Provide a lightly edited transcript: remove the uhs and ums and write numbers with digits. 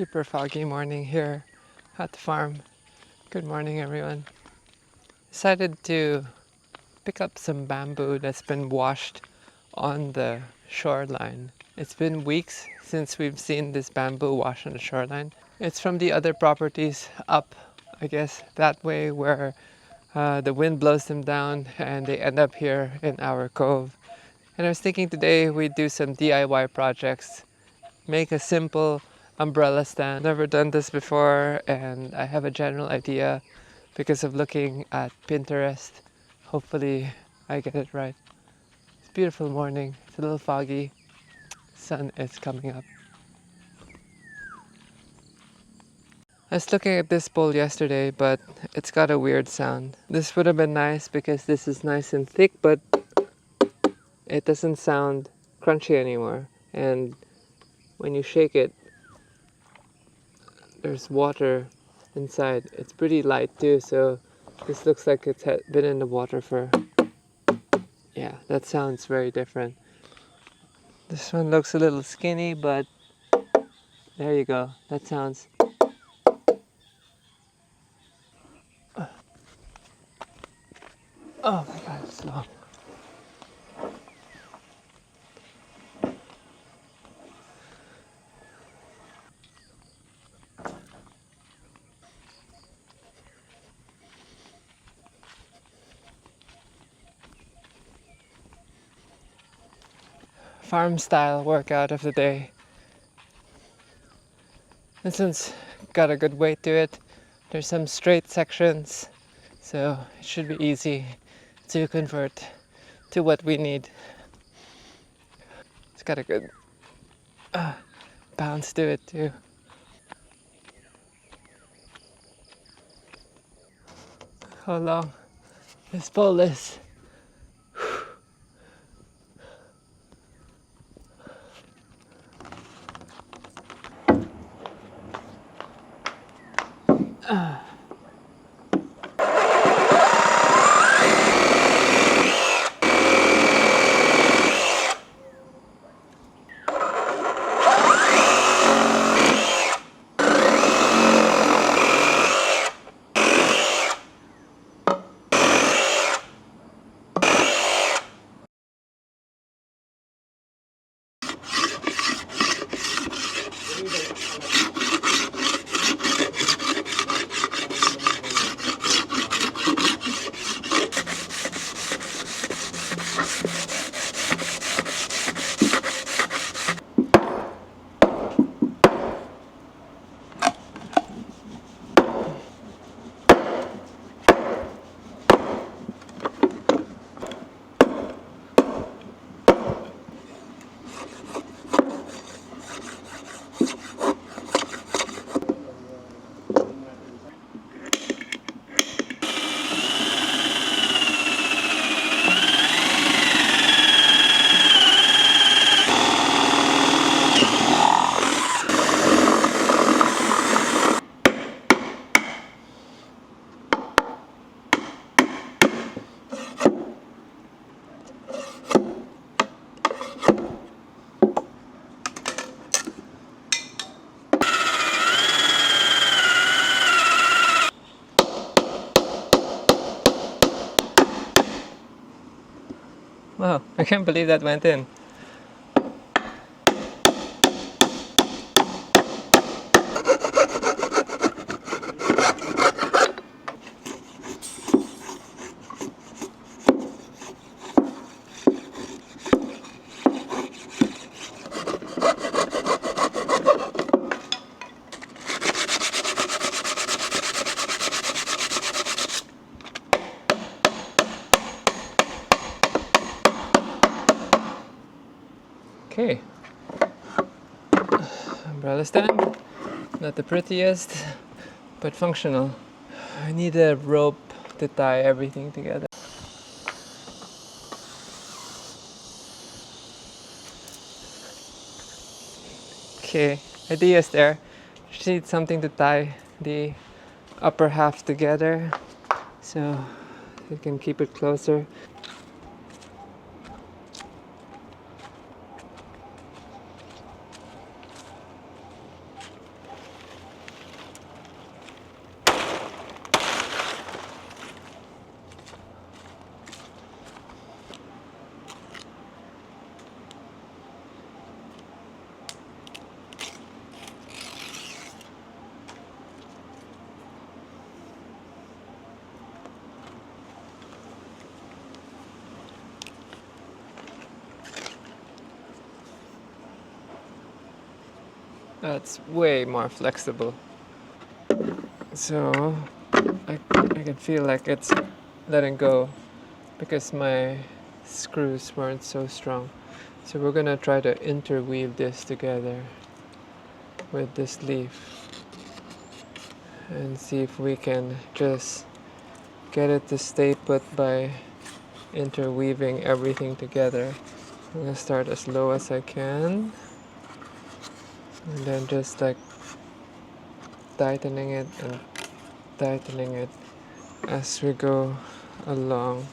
Super foggy morning here at the farm. Good morning, everyone. Decided to pick up some bamboo that's been washed on the shoreline. It's been weeks since we've seen this bamboo washed on the shoreline. It's from the other properties up, I guess, that way where the wind blows them down and they end up here in our cove. And I was thinking today we'd do some DIY projects, make a simple umbrella stand. Never done this before, and I have a general idea because of looking at Pinterest. Hopefully I get it right. It's a beautiful morning. It's a little foggy. Sun is coming up. I was looking at this bowl yesterday, but it's got a weird sound. This would have been nice because this is nice and thick, but it doesn't sound crunchy anymore. And when you shake it, there's water inside. It's pretty light too, so this looks like it's been in the water for... Yeah, that sounds very different. This one looks a little skinny, but there you go. That sounds... Oh my god, it's long. Farm style workout of the day. This one's got a good weight to it. There's some straight sections, so it should be easy to convert to what we need. It's got a good bounce to it too. How long this pole is. Wow, I can't believe that went in. Okay, umbrella stand, not the prettiest, but functional. I need a rope to tie everything together. Okay, ideas there. Just need something to tie the upper half together so you can keep it closer. That's way more flexible. So I can feel like it's letting go because my screws weren't so strong. So we're gonna try to interweave this together with this leaf and see if we can just get it to stay put by interweaving everything together. I'm gonna start as low as I can and then just like tightening it and tightening it as we go along.